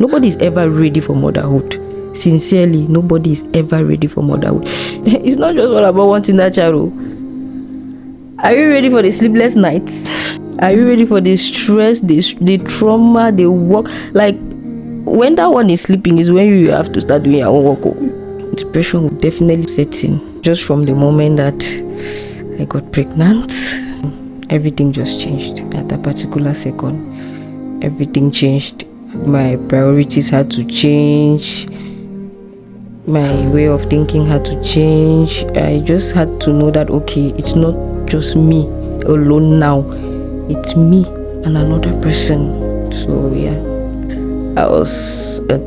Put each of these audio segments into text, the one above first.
Nobody is ever ready for motherhood. Sincerely, nobody is ever ready for motherhood. It's not just all about wanting that child. Are you ready for the sleepless nights? Are you ready for the stress, the trauma, the work? Like, when that one is sleeping is when you have to start doing your own work. Depression will definitely set in. Just from the moment that I got pregnant, everything just changed. At that particular second, everything changed. My priorities had to change. My way of thinking had to change. I just had to know that, okay, it's not just me alone now. It's me and another person. So yeah, I was a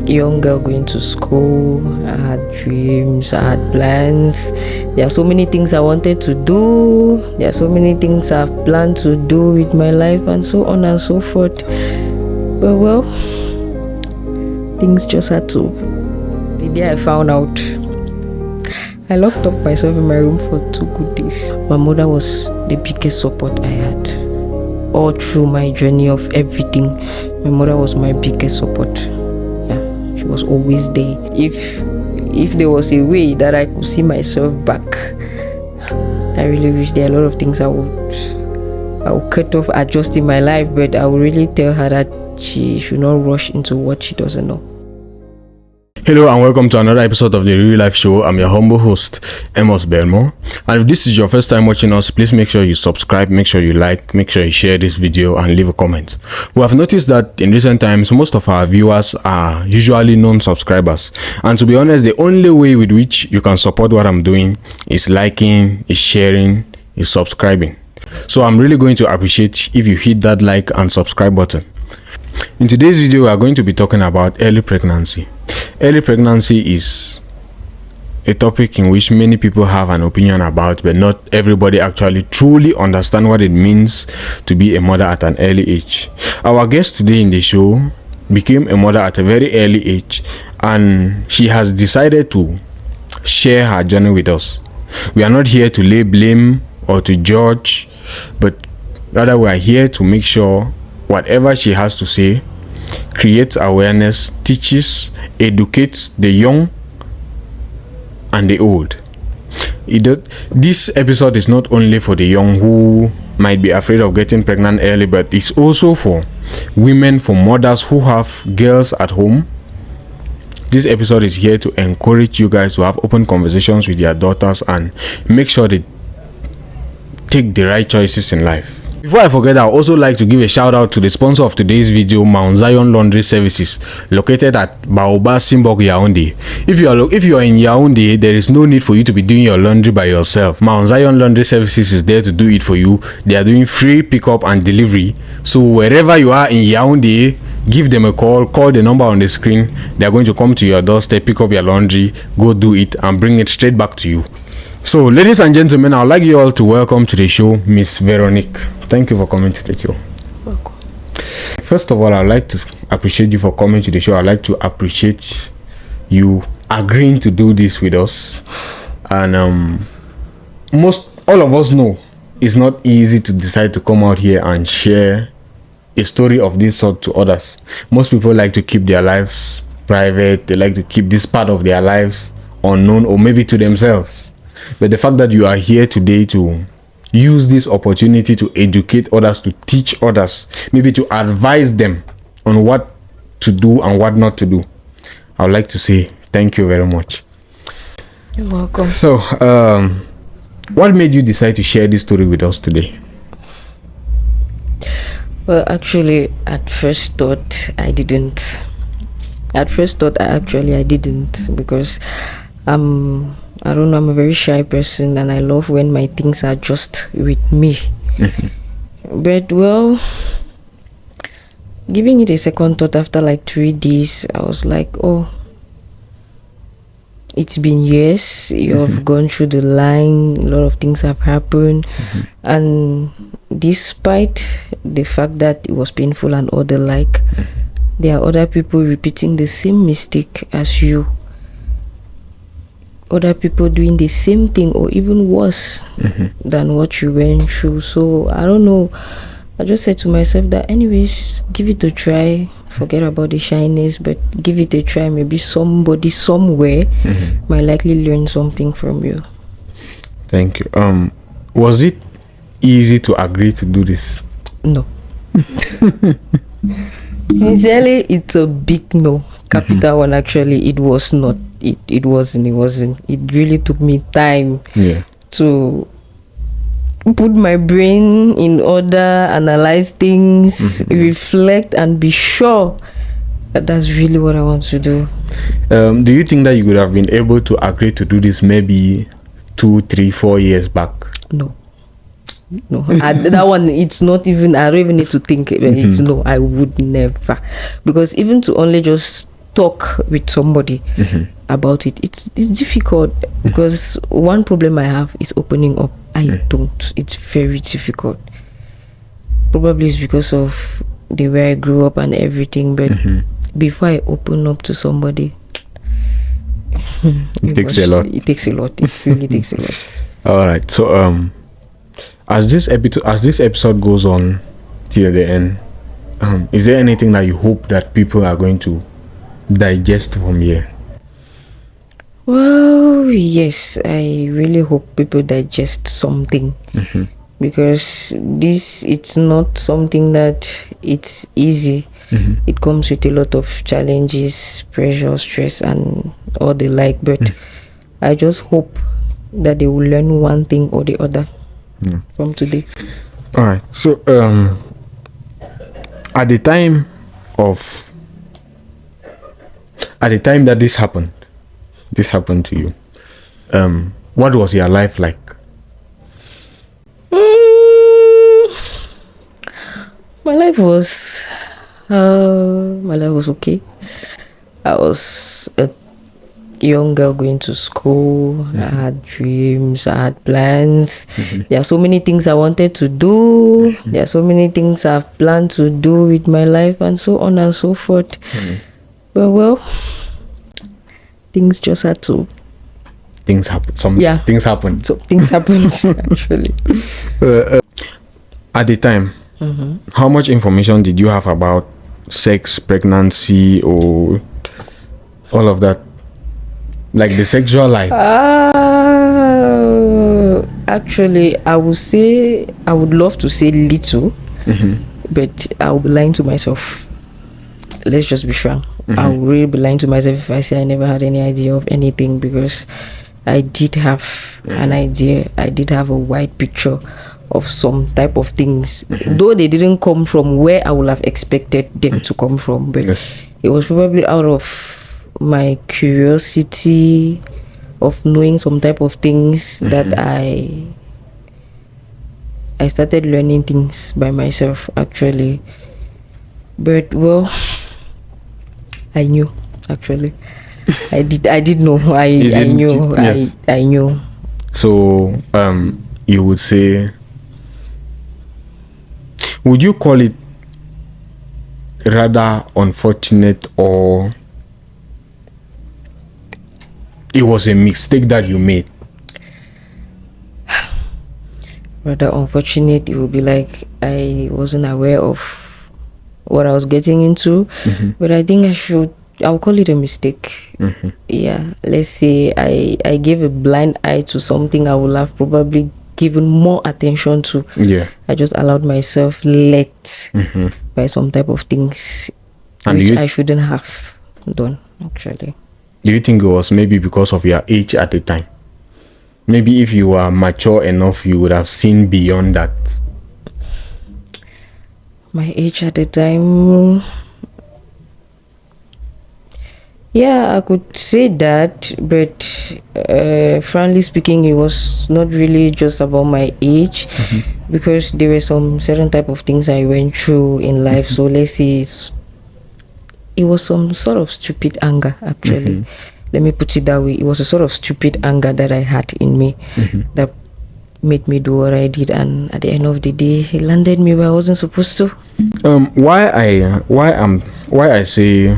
young girl going to school. I had dreams, I had plans. There are so many things I wanted to do. There are so many things I've planned to do with my life, and so on and so forth. But well, things just had to. The day I found out, I locked up myself in my room for 2 good days. My mother was the biggest support I had. All through my journey of everything, my mother was my biggest support. Yeah, she was always there. If there was a way that I could see myself back, I really wish there are a lot of things I would cut off, adjust in my life, but I would really tell her that she should not rush into what she doesn't know. Hello and welcome to another episode of the Real Life Show. I'm your humble host, Amos Belmo. And if this is your first time watching us, please make sure you subscribe, make sure you like, make sure you share this video and leave a comment. We have noticed that in recent times, most of our viewers are usually non-subscribers. And to be honest, the only way with which you can support what I'm doing is liking, is sharing, is subscribing. So I'm really going to appreciate if you hit that like and subscribe button. In today's video, we are going to be talking about early pregnancy. Early pregnancy is a topic in which many people have an opinion about, but not everybody actually truly understand what it means to be a mother at an early age. Our guest today in the show became a mother at a very early age, and she has decided to share her journey with us. We are not here to lay blame or to judge, but rather we are here to make sure whatever she has to say creates awareness, teaches, educates the young and the old. This episode is not only for the young who might be afraid of getting pregnant early, but it's also for women, for mothers who have girls at home. This episode is here to encourage you guys to have open conversations with your daughters and make sure they take the right choices in life. Before I forget, I would also like to give a shout out to the sponsor of today's video, Mount Zion Laundry Services, located at Baobab Simbok, Yaoundé. If you are in Yaoundé, there is no need for you to be doing your laundry by yourself. Mount Zion Laundry Services is there to do it for you. They are doing free pickup and delivery. So wherever you are in Yaoundé, give them a call the number on the screen. They are going to come to your doorstep, pick up your laundry, go do it, and bring it straight back to you. So, ladies and gentlemen, I'd like you all to welcome to the show Miss Veronique. Thank you for coming to the show. Welcome. First of all, I'd like to appreciate you for coming to the show. I'd like to appreciate you agreeing to do this with us. And all of us know it's not easy to decide to come out here and share a story of this sort to others. Most people like to keep their lives private. They like to keep this part of their lives unknown, or maybe to themselves. But the fact that you are here today to use this opportunity to educate others, to teach others, maybe to advise them on what to do and what not to do, I would like to say thank you very much. You're welcome. So, what made you decide to share this story with us today? Well, actually, at first thought I didn't. I didn't, because I don't know, I'm a very shy person and I love when my things are just with me. But well, giving it a second thought after like 3 days, I was like, oh, it's been years, you have gone through the line, a lot of things have happened, and despite the fact that it was painful and all the like, there are other people repeating the same mistake as you. Other people doing the same thing or even worse than what you went through. So I don't know, I just said to myself that anyways, give it a try, forget about the shyness, but give it a try. Maybe somebody somewhere might likely learn something from you. Thank you. Was it easy to agree to do this? No. Sincerely, it's a big no. Capital one, actually. It was not. It wasn't. It really took me time to put my brain in order, analyze things, reflect, and be sure that that's really what I want to do. Do you think that you would have been able to agree to do this maybe 2, 3, 4 years back? No. That one, it's not even, I don't even need to think. It's no, I would never. Because even to only just talk with somebody about it, it's difficult. Because one problem I have is opening up. I don't. It's very difficult. Probably it's because of the way I grew up and everything. But before I open up to somebody, it takes a lot. It takes a lot. It really takes a lot. All right. So as this episode goes on till the end, is there anything that you hope that people are going to digest from here? Well, yes, I really hope people digest something, because it's not something that it's easy. It comes with a lot of challenges, pressure, stress, and all the like. But I just hope that they will learn one thing or the other from today. All right. So at the time that this happened to you, what was your life like? My life was okay. I was a young girl going to school. I had dreams, I had plans. There are so many things I wanted to do. There are so many things I've planned to do with my life, and so on and so forth. But well, things just had to. Things happen. Things happen. So things happened actually. At the time, how much information did you have about sex, pregnancy, or all of that? Like the sexual life? Actually, I would say, I would love to say little, but I will be lying to myself. Let's just be frank. I would really be lying to myself if I say I never had any idea of anything, because I did have an idea. I did have a wide picture of some type of things, though they didn't come from where I would have expected them to come from, but it was probably out of my curiosity of knowing some type of things that I started learning things by myself, actually. But well, I knew, actually. I did know. I knew. Yes. I knew. So you would say, would you call it rather unfortunate, or it was a mistake that you made? Rather unfortunate. It would be like I wasn't aware of what I was getting into. But I think I'll call it a mistake. Yeah, let's say I gave a blind eye to something I would have probably given more attention to. I just allowed myself led by some type of things, and which I shouldn't have done, actually. Do you think it was maybe because of your age at the time? Maybe if you were mature enough, you would have seen beyond that. My age at the time, yeah, I could say that, but frankly speaking, it was not really just about my age, because there were some certain type of things I went through in life. So let's say it was some sort of stupid anger, actually. Let me put it that way. It was a sort of stupid anger that I had in me that made me do what I did, and at the end of the day, it landed me where I wasn't supposed to. Why I say,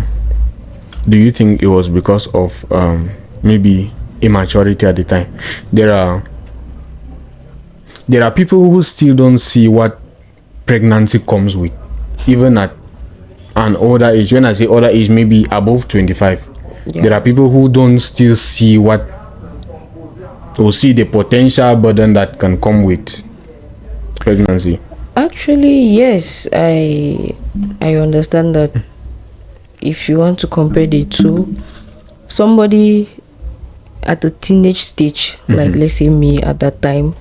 do you think it was because of maybe immaturity at the time? There are people who still don't see what pregnancy comes with, even at an older age, when I say older age, maybe above 25, there are people who don't still see what, or see the potential burden that can come with pregnancy. Actually, yes, I understand that. If you want to compare the two, somebody at the teenage stage, like let's say me at that time,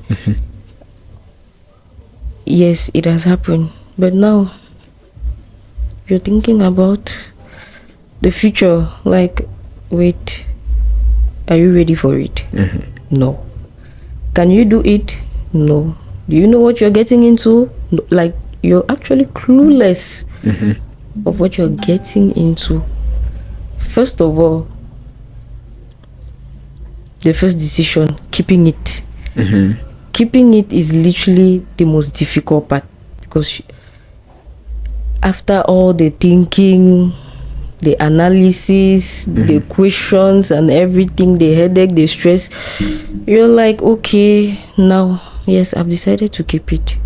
yes, it has happened. But now you're thinking about the future, like, wait, are you ready for it? No. Can you do it? No. Do you know what you're getting into? No. Like, you're actually clueless of what you're getting into. First of all, the first decision, keeping it. Keeping it is literally the most difficult part, because after all the thinking, the analysis, the questions and everything, the headache, the stress, you're like, okay, now, yes, I've decided to keep it.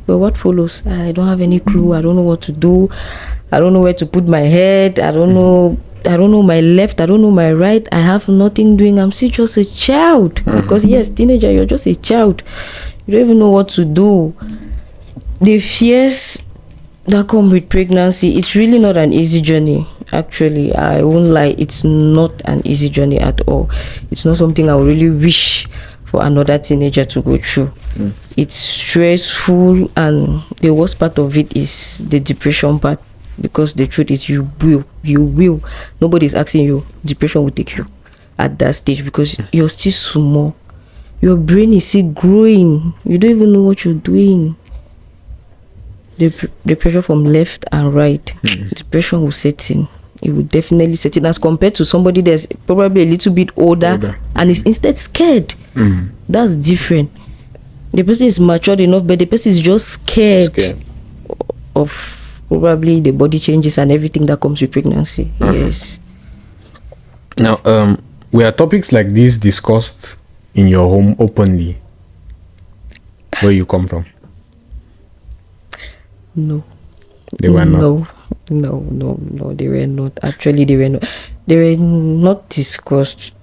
But what follows? I don't have any clue. I don't know what to do. I don't know where to put my head. I don't know my left. I don't know my right. I have nothing doing. I'm still just a child. Because yes, teenager, you're just a child. You don't even know what to do. The fears that come with pregnancy, it's really not an easy journey. Actually, I won't lie, it's not an easy journey at all. It's not something I would really wish for another teenager to go through. It's stressful, and the worst part of it is the depression part, because the truth is you will, nobody's asking you, depression will take you at that stage, because you're still small, your brain is still growing, you don't even know what you're doing. The pressure from left and right, depression will set in. It will definitely set in, as compared to somebody that's probably a little bit older and is instead scared. That's different. The person is matured enough, but the person is just scared of probably the body changes and everything that comes with pregnancy. Yes. Now, were topics like this discussed in your home openly, where you come from? No. They were not. No, they were not. Actually, they were not discussed.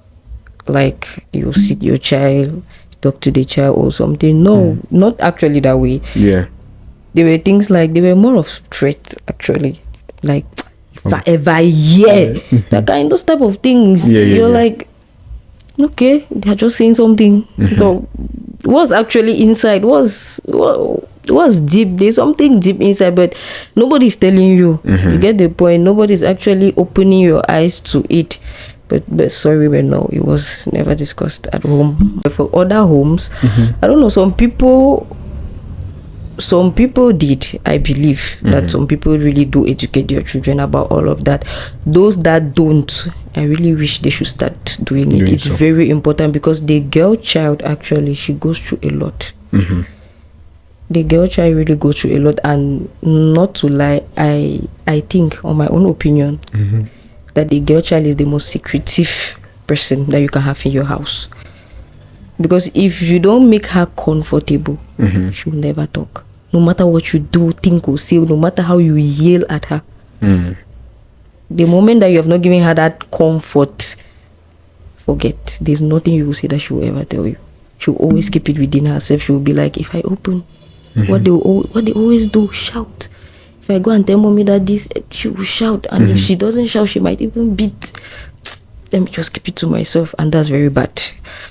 Like, you sit your child, talk to the child or something. No, not actually that way. Yeah. There were things like, they were more of threats, actually. Like, if I ever hear that kind, those type of things, you're like, okay, they're just saying something. So, what's actually inside was deep. There's something deep inside, but nobody's telling you. You get the point. Nobody's actually opening your eyes to it. But sorry, but no, it was never discussed at home. But for other homes, I don't know, some people did. I believe that some people really do educate their children about all of that. Those that don't, I really wish they should start doing it. It's very important, because the girl child, actually, she goes through a lot. The girl child really goes through a lot, and not to lie, I think, on my own opinion, that the girl child is the most secretive person that you can have in your house. Because if you don't make her comfortable, she'll never talk. No matter what you do, think or say, no matter how you yell at her. The moment that you have not given her that comfort, forget. There's nothing you will say that she will ever tell you. She'll always keep it within herself. She will be like, if I open, what they always do, shout. If I go and tell mommy that this, she will shout. And if she doesn't shout, she might even beat. Let me just keep it to myself. And that's very bad,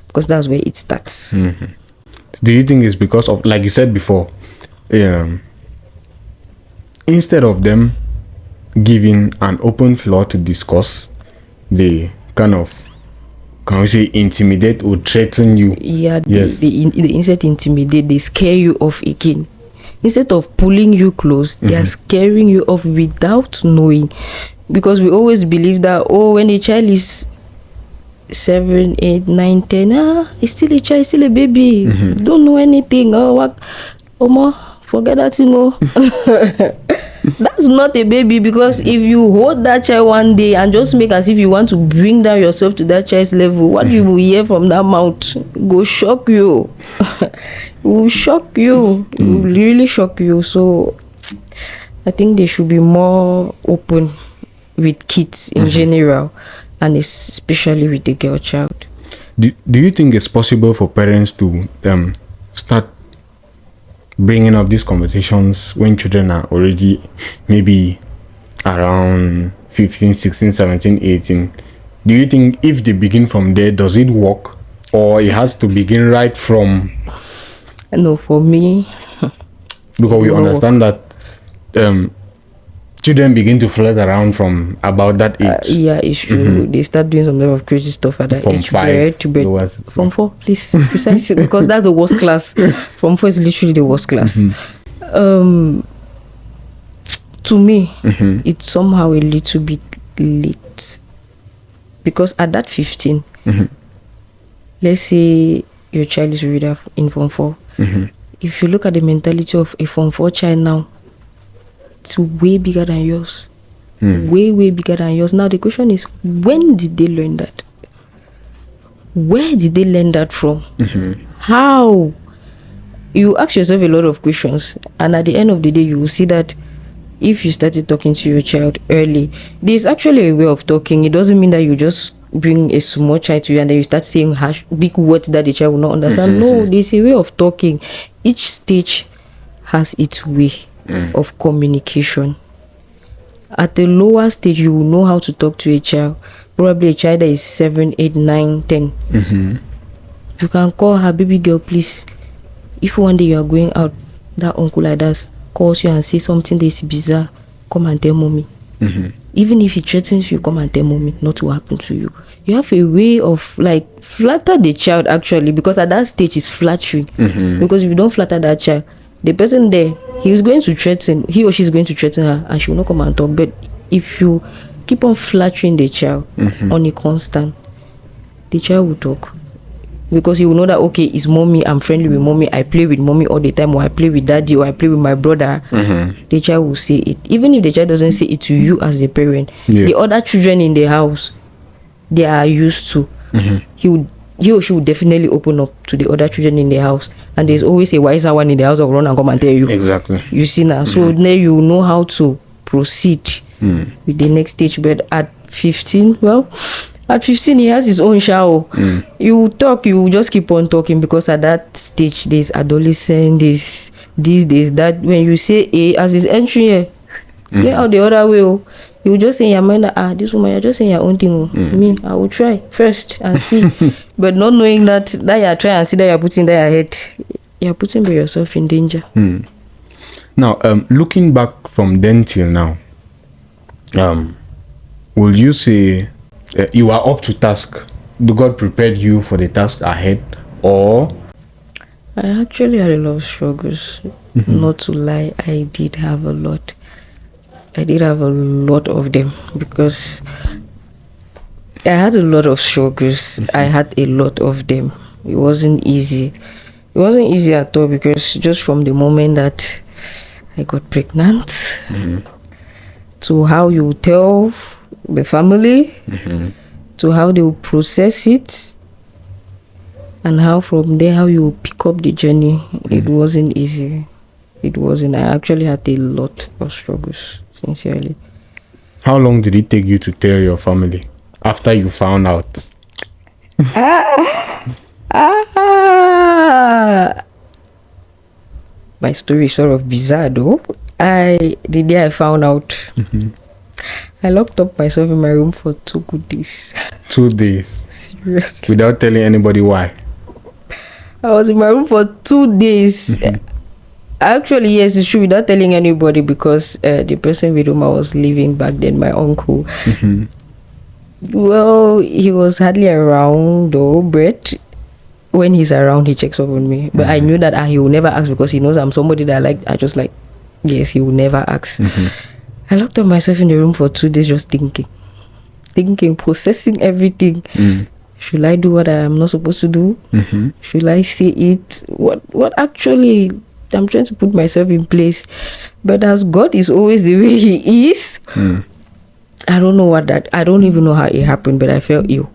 because that's where it starts. Do you think it's because of, like you said before, instead of them giving an open floor to discuss, they kind of, can we say, intimidate or threaten you? Yeah, they instead intimidate, they scare you off again. Instead of pulling you close, they are scaring you off without knowing. Because we always believe that, when a child is 7, 8, 9, 10, it's still a child, still a baby. Don't know anything. Forget that thing. That's not a baby, because if you hold that child one day and just make as if you want to bring down yourself to that child's level, what you will hear from that mouth go shock you. It will shock you. It will really shock you. So I think they should be more open with kids in general, and especially with the girl child. Do you think it's possible for parents to start bringing up these conversations when children are already maybe around 15, 16, 17, 18? Do you think if they begin from there, does it work? Or it has to begin right from... No, for me... Because we understand that children begin to flirt around from about that age. Yeah, it's true. They start doing some level of crazy stuff at that age. From 4, please, precisely, because that's the worst class. From 4 is literally the worst class. To me, it's somehow a little bit late, because at that 15, let's say your child is already in Form 4. If you look at the mentality of a Form 4 child now, it's way bigger than yours. Way bigger than yours. Now the question is, when did they learn that? Where did they learn that from? How? You ask yourself a lot of questions, and at the end of the day, you will see that if you started talking to your child early, there's actually a way of talking. It doesn't mean that you just bring a small child to you and then you start saying big words that the child will not understand. No, there's a way of talking. Each stage has its way of communication. At the lower stage, you will know how to talk to a child. Probably a child that is 7, 8, 9, 10. You can call her, baby girl, please. If one day you are going out, that uncle like that calls you and say something that is bizarre, come and tell mommy. Even if he threatens you, come and tell mommy, not to happen to you. You have a way of like flatter the child, actually, because at that stage it's flattering. Because if you don't flatter that child, the person there, he or she is going to threaten her, and she will not come and talk. But if you keep on flattering the child on a constant, the child will talk, because he will know that, okay, it's mommy, I'm friendly with mommy, I play with mommy all the time, or I play with daddy, or I play with my brother. The child will say it. Even if the child doesn't say it to you as the parent, the other children in the house, they are used to. He or she will definitely open up to the other children in the house, and there's always a wiser one in the house that will run and come and tell you. Exactly. You see now. So then you know how to proceed with the next stage. But at 15, at 15 he has his own shower. You talk, you just keep on talking, because at that stage there's adolescent, these days that when you say A, as he's entering here, it's going out the other way. You just say in your mind that, this woman, you're just saying your own thing. Me, I will try first and see. But not knowing that you're trying and see that you're putting that your head, you're putting yourself in danger. Now, looking back from then till now, will you say you are up to task? Do God prepared you for the task ahead, or? I actually had a lot of struggles. Not to lie, I did have a lot. I did have a lot of them, because I had a lot of struggles. I had a lot of them. It wasn't easy. It wasn't easy at all, because just from the moment that I got pregnant to how you tell the family, to how they will process it, and how from there how you will pick up the journey, it wasn't easy. It wasn't. I actually had a lot of struggles. Sincerely. How long did it take you to tell your family after you found out? My story is sort of bizarre though. The day I found out, I locked up myself in my room for 2 good days. 2 days? Seriously. Without telling anybody why? I was in my room for 2 days. Actually, yes, it's true, without telling anybody, because the person with whom I was living back then, my uncle, well, he was hardly around though, but when he's around, he checks up on me. But I knew that he will never ask, because he knows I'm somebody that I just like, yes, he will never ask. I locked up myself in the room for 2 days, just thinking, processing everything. Should I do what I am not supposed to do? Should I say it? What actually... I'm trying to put myself in place, but as God is always the way He is, I don't know I don't even know how it happened, but I felt ill.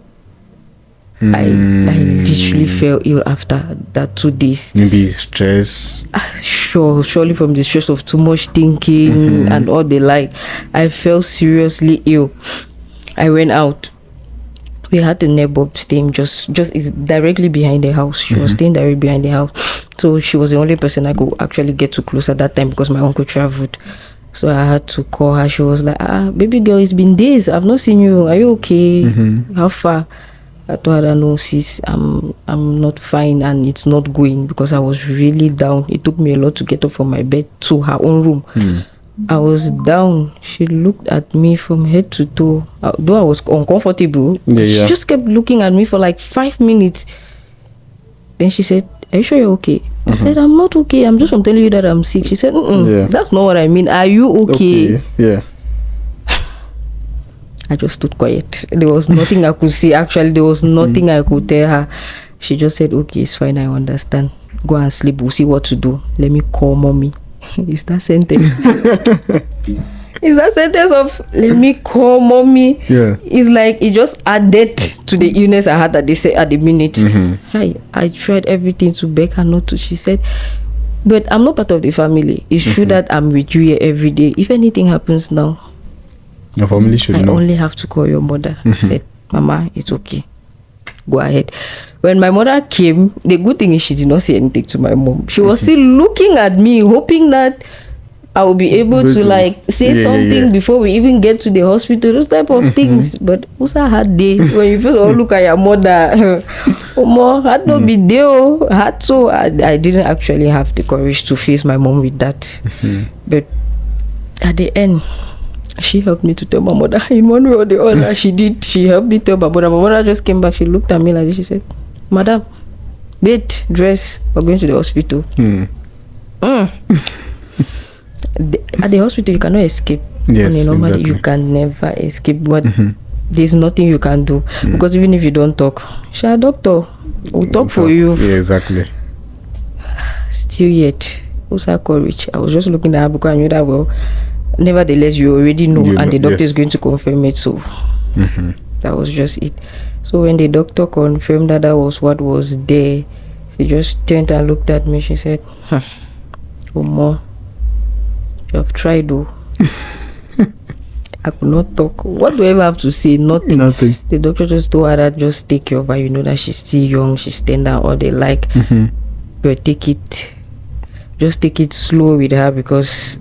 I literally felt ill after that 2 days. Maybe stress. sure, surely from the stress of too much thinking and all the like, I felt seriously ill. I went out. We had a neighbor staying just is directly behind the house. She was staying directly behind the house, so she was the only person I could actually get to close at that time because my uncle traveled. So I had to call her. She was like, baby girl, it's been days, I've not seen you, are you okay? How far? I told her, no sis, I'm not fine and it's not going, because I was really down. It took me a lot to get up from my bed to her own room. I was down. She looked at me from head to toe. Though I was uncomfortable, she just kept looking at me for like 5 minutes. Then she said, are you sure you're okay? I said, I'm not okay. I'm just from telling you that I'm sick. She said, that's not what I mean. Are you okay? Yeah. I just stood quiet. There was nothing I could say. Actually, there was nothing I could tell her. She just said, okay, it's fine. I understand. Go and sleep. We'll see what to do. Let me call mommy. It's that sentence. It's that sentence of let me call mommy. Yeah. It's like it just added to the illness I had at the minute. I tried everything to beg her not to. She said, but I'm not part of the family. It's true that I'm with you here every day. If anything happens now, your family should know. I only have to call your mother. I said, Mama, it's okay. Go ahead. When my mother came, the good thing is she did not say anything to my mom. She was still looking at me, hoping that I will be able to like say something before we even get to the hospital, those type of things. But also had day when you first all look at your mother, had no be there. Had so I didn't actually have the courage to face my mom with that. But at the end, she helped me to tell my mother in one way or the other. She did. She helped me tell my mother. My mother just came back. She looked at me like this. She said, Madam, wait, dress. We're going to the hospital. At the hospital, you cannot escape. Yes, normally, you can never escape. But there's nothing you can do. Because even if you don't talk, a doctor will talk for you. Yeah, exactly. Still yet, also courage. I was just looking at her because I knew that, well, nevertheless, you already know, and the doctor is going to confirm it. So that was just it. So when the doctor confirmed that was what was there, she just turned and looked at me. She said, Omo, you have tried though. I could not talk. What do I ever have to say? Nothing. The doctor just told her that just take care of her. You know that she's still young, she's tender, or they like. But just take it slow with her, because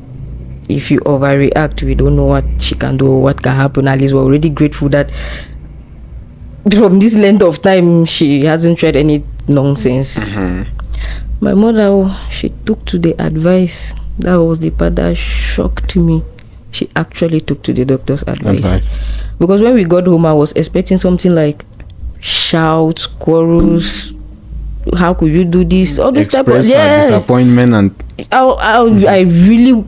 if you overreact, we don't know what she can do or what can happen. At least we're already grateful that from this length of time she hasn't tried any nonsense. My mother, she took to the advice. That was the part that shocked me. She actually took to the doctor's advice. Because when we got home, I was expecting something like shouts, quarrels, how could you do this, all those type of disappointment. And I really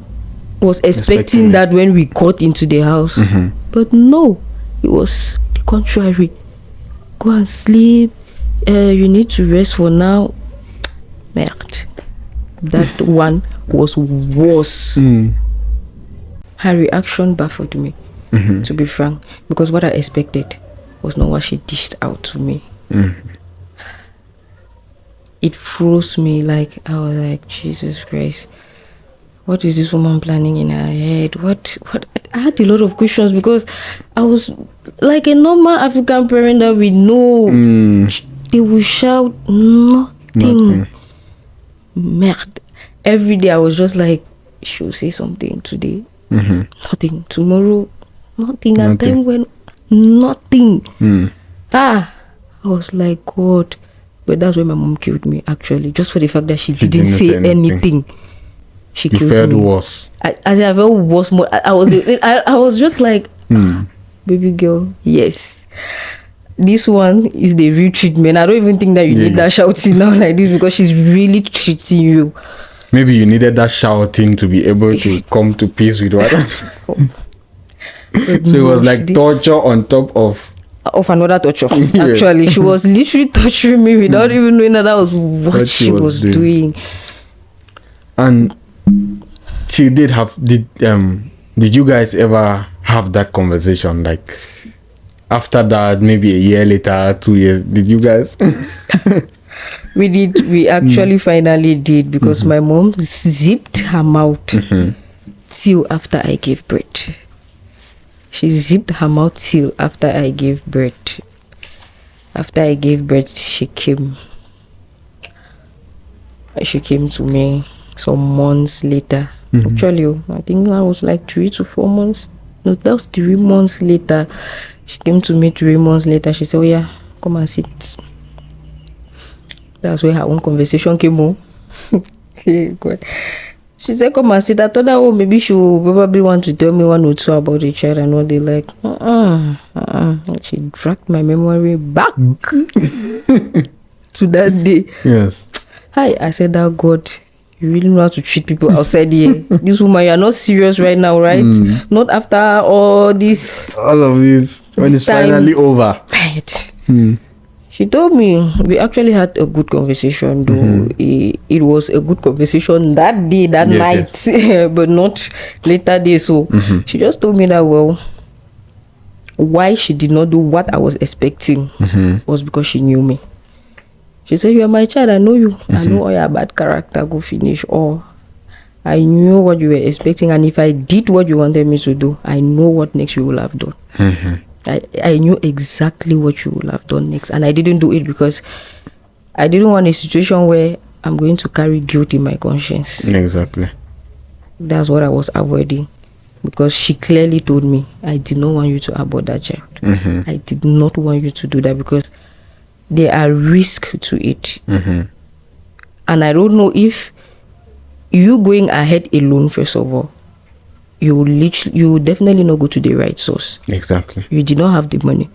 was expecting that when we got into the house. But no, it was the contrary. Go and sleep, you need to rest for now. Merde. That one was worse. Her reaction baffled me, to be frank, because what I expected was not what she dished out to me. It froze me. Like, I was like, Jesus Christ, what is this woman planning in her head? What I had a lot of questions, because I was like a normal African parent that we know. They will shout nothing. Merde. Every day I was just like, she'll say something today, nothing. Tomorrow, nothing. And time when nothing. I was like, God. But that's when my mom killed me, actually, just for the fact that she didn't say anything. She killed me. You felt worse. I felt worse. More. I was just like, baby girl, yes, this one is the real treatment. I don't even think that you need that shouting now like this, because she's really treating you. Maybe you needed that shouting to be able to come to peace with what. So it was like torture on top of another torture. Actually, she was literally torturing me without even knowing that was what she was doing. And she did you guys ever have that conversation, like after that, maybe a year later, 2 years? Did you guys? We actually finally did, because my mom zipped her mouth till after I gave birth. She zipped her mouth till after I gave birth. After I gave birth, she came to me some months later. Actually, I think I was like 3 to 4 months. No, that was 3 months later. She came to me 3 months later. She said, "Oh yeah, come and sit." That's where her own conversation came on. God. She said, "Come and sit." I told her, "Oh, maybe she will probably want to tell me 1 or 2 about the child and what they like." She dragged my memory back to that day. Yes. Hi, I said, "That God, you really know how to treat people outside here. This woman, you are not serious right now, right? Not after all this. All of this, when it's finally over." Right. She told me, we actually had a good conversation, though. It was a good conversation that day, that night, but not later day. So she just told me that, well, why she did not do what I was expecting was because she knew me. She said, "You are my child, I know you. I know all your bad character, go finish. Or I knew what you were expecting, and if I did what you wanted me to do, I know what next you will have done." I knew exactly what you will have done next, and I didn't do it because I didn't want a situation where I'm going to carry guilt in my conscience. Exactly. That's what I was avoiding, because she clearly told me, "I did not want you to abort that child. I did not want you to do that because there are risks to it. And I don't know if you going ahead alone, first of all, you will definitely not go to the right source. Exactly. You did not have the money.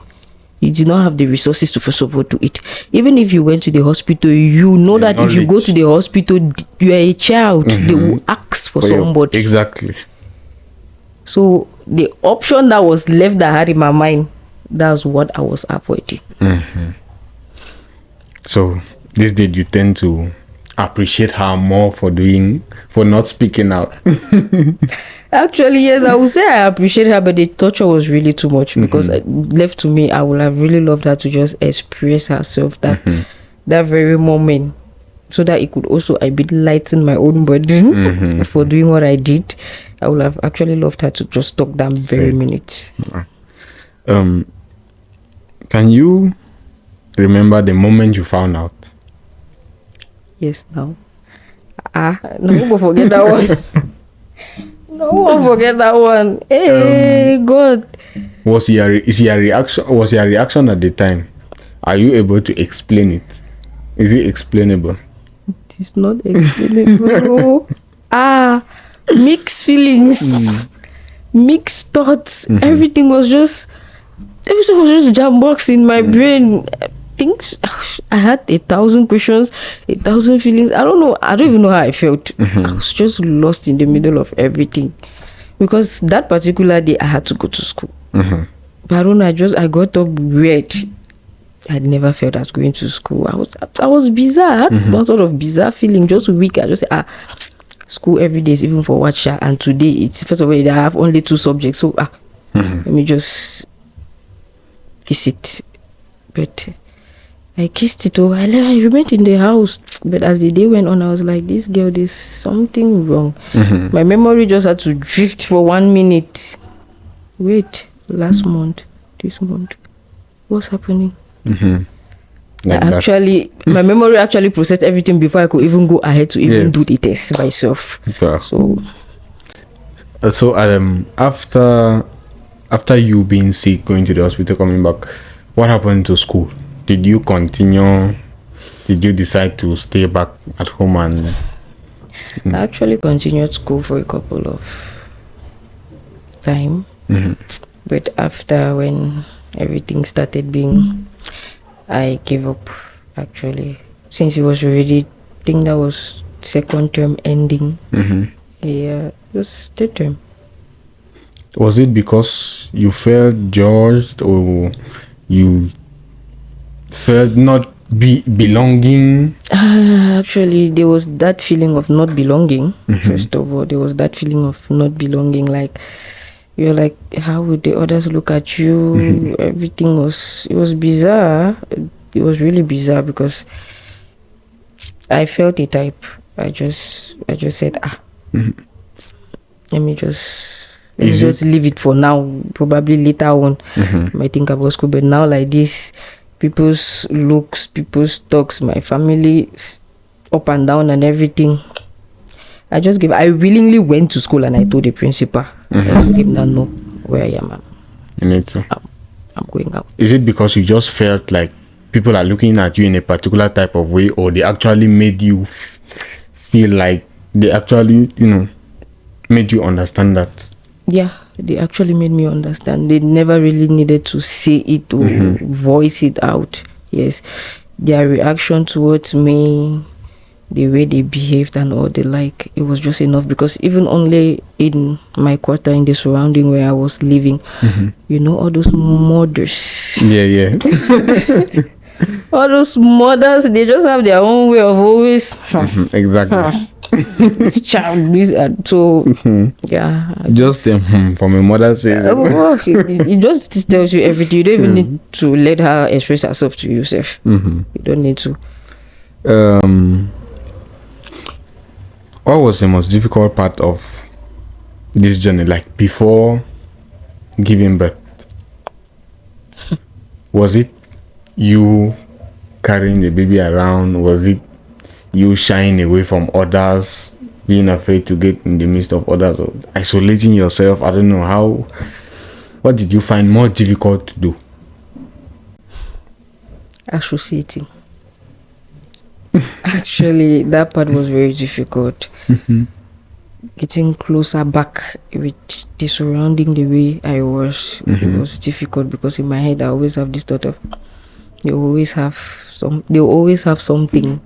You did not have the resources to first of all do it. Even if you went to the hospital, you know that if you go to the hospital, you are a child. They will ask for somebody." Exactly. So the option that was left that I had in my mind, that's what I was avoiding. So this did you tend to appreciate her more for not speaking out? Actually, yes, I would say I appreciate her, but the torture was really too much, because left to me, I would have really loved her to just express herself that very moment, so that it could also I bit lighten my own burden for doing what I did. I would have actually loved her to just talk that very minute. Can you remember the moment you found out? Yes, now. No one forget that one. No one forget that one. Hey, God. Was your reaction at the time? Are you able to explain it? Is it explainable? It is not explainable. Mixed feelings, mixed thoughts. Everything was just jam box in my brain. Things, I had 1,000 questions, 1,000 feelings. I don't know. I don't even know how I felt. I was just lost in the middle of everything, because that particular day I had to go to school. But I don't know. I got up weird. I'd never felt I was going to school. I was bizarre. I had one sort of bizarre feeling, just weak. I just said, school every day is even for watcher, and today it's first of all I have only 2 subjects. So let me just kiss it. But I kissed it. I remained in the house. But as the day went on, I was like, this girl, there's something wrong. My memory just had to drift for 1 minute. Wait, last month, this month, what's happening? My memory actually processed everything before I could even go ahead to even do the test myself. So after you being sick, going to the hospital, coming back, what happened to school? Did you continue? Did you decide to stay back at home? And I actually continued school for a couple of time. But after, when everything started being, I gave up, actually, since it was already, I think that was 2nd term ending. Yeah, it was 3rd term. Was it because you felt judged, or you felt not belonging? Actually, there was that feeling of not belonging. First of all, there was that feeling of not belonging. Like, you're like, how would the others look at you? Everything was bizarre. It was really bizarre, because I felt a type. I just said, let me just leave it for now. Probably later on, I might think about school. But now like this, people's looks, people's talks, my family up and down and everything. I willingly went to school and I told the principal. I told him that no, where I am. You need to. I'm going out. Is it because you just felt like people are looking at you in a particular type of way, or they actually made you feel like they actually, made you understand that? Yeah, they actually made me understand. They never really needed to say it or voice it out. Yes, their reaction towards me, the way they behaved and all the like, it was just enough. Because even only in my quarter, in the surrounding where I was living, all those mothers. Yeah. All those mothers, they just have their own way of always. Exactly. Child, so yeah. Just from a mother says. It just tells you everything. You don't even need to let her express herself to yourself. You don't need to. What was the most difficult part of this journey, like before giving birth? Was it you carrying the baby around? Was it you shying away from others, being afraid to get in the midst of others, or isolating yourself? I don't know how. What did you find more difficult to do? Associating. Actually, that part was very difficult. Getting closer back with the surrounding the way I was, it was difficult, because in my head I always have this thought of they always have something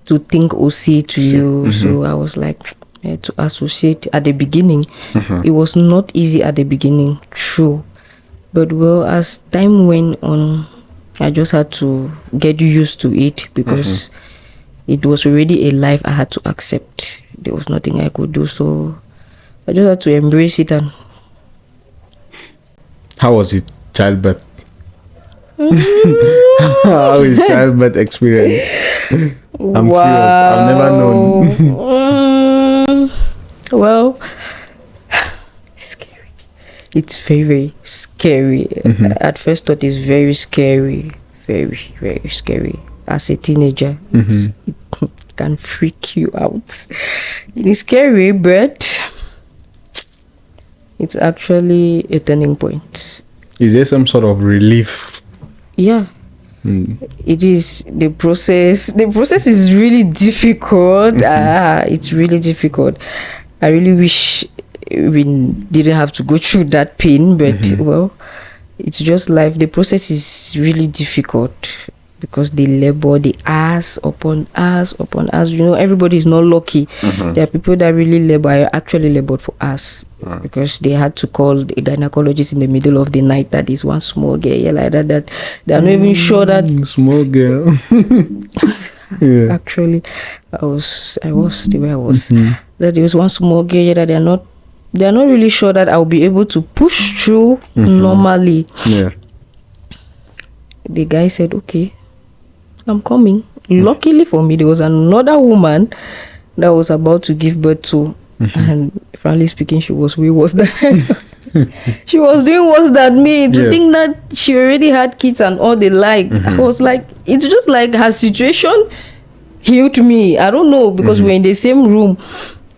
to think or say to you. So I was like, to associate at the beginning, it was not easy at the beginning, true, but well, as time went on, I just had to get used to it, because it was already a life I had to accept. There was nothing I could do, so I just had to embrace it. And how was it, childbirth? How is childbirth experience? I'm curious. I've never known. Well, scary. It's very, very scary. At first thought, it's very scary. Very, very scary. As a teenager, it can freak you out. It is scary, but it's actually a turning point. Is there some sort of relief? Yeah. It is. The process is really difficult. It's really difficult. I really wish we didn't have to go through that pain, but well, it's just life. The process is really difficult, because they labor the ass upon ass upon ass. Everybody is not lucky. There are people that really labor. I actually labored for us, because they had to call a gynecologist in the middle of the night. That is one small girl, like that they are not even sure that small girl. Yeah. Actually, I was the way I was. That there was one small girl that they are not really sure that I'll be able to push through normally. Yeah. The guy said, "Okay, I'm coming." Luckily for me, there was another woman that was about to give birth to, and frankly speaking, she was way worse than she was doing worse than me. To think that she already had kids and all the like, I was like, it's just like her situation healed me. I don't know, because we're in the same room.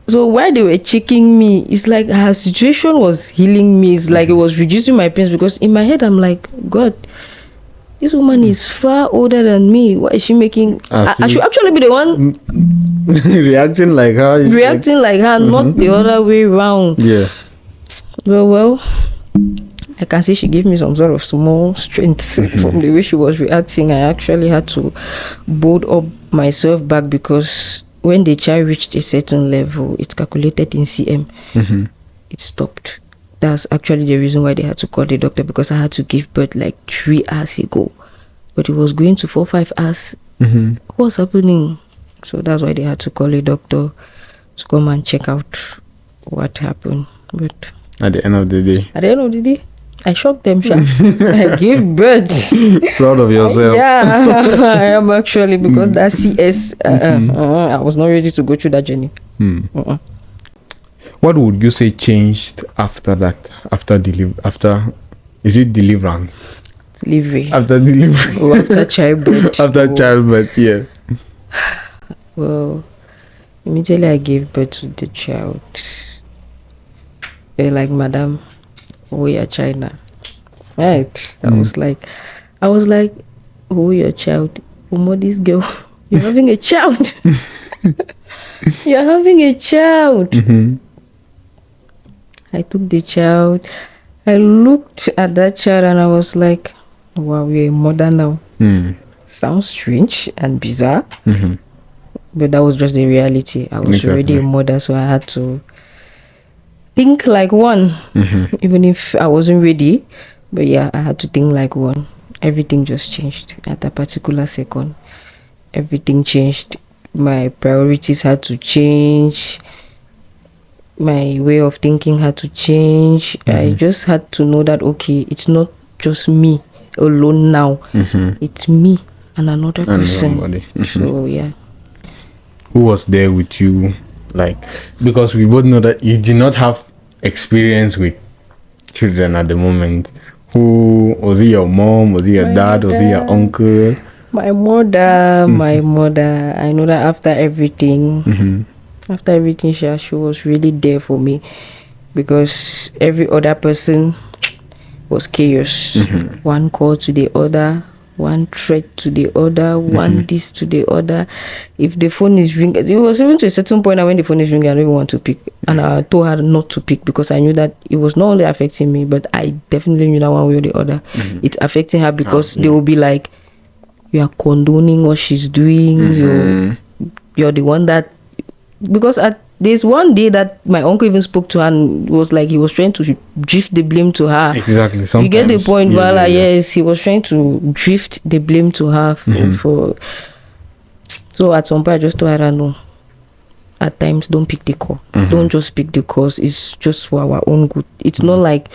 So while they were checking me, it's like her situation was healing me. It's like it was reducing my pains, because in my head I'm like, God, this woman is far older than me. Why is she making? I should actually be the one reacting like her. Not the other way around. Yeah. Well, I can say she gave me some sort of small strength from the way she was reacting. I actually had to build up myself back, because when the child reached a certain level, it's calculated in cm. It stopped. That's actually the reason why they had to call the doctor, because I had to give birth like 3 hours ago, but it was going to 4-5 hours. What's happening? So that's why they had to call a doctor to come and check out what happened. But at the end of the day, I shocked them, sha. I gave birth. Proud of yourself. Yeah, I am actually, because that CS, I was not ready to go through that journey. What would you say changed after that? Is it deliverance? Delivery. After delivery. Oh, after childbirth. After childbirth, yeah. Well, immediately I gave birth to the child. They're like, Madam, we are China. Right. I was like, oh, your child. Oh, this girl, you're having a child. You're having a child. I took the child. I looked at that child and I was like, wow, we're a mother now. Sounds strange and bizarre. But that was just the reality. I was already a mother, so I had to think like one, even if I wasn't ready. But yeah, I had to think like one. Everything just changed at that particular second. Everything changed. My priorities had to change. My way of thinking had to change. I just had to know that, okay, it's not just me alone now. It's me and another person. So yeah. Who was there with you? Like, because we both know that you did not have experience with children at the moment. Who was it? Your mom? Was it your dad? Was it your uncle? My mother. I know that after everything, she was really there for me, because every other person was chaos. One call to the other, one threat to the other, one this to the other. If the phone is ringing, it was even to a certain point that when the phone is ringing, I don't even want to pick. And I told her not to pick, because I knew that it was not only affecting me, but I definitely knew that one way or the other, it's affecting her, because they will be like, you are condoning what she's doing. You're the one that, because there's one day that my uncle even spoke to her and was like, he was trying to drift the blame to her. Exactly. Sometimes, you get the point, Vala? Yes, he was trying to drift the blame to her for. So at some point, I just told her, no. At times, don't pick the call. Don't just pick the calls. It's just for our own good. It's not like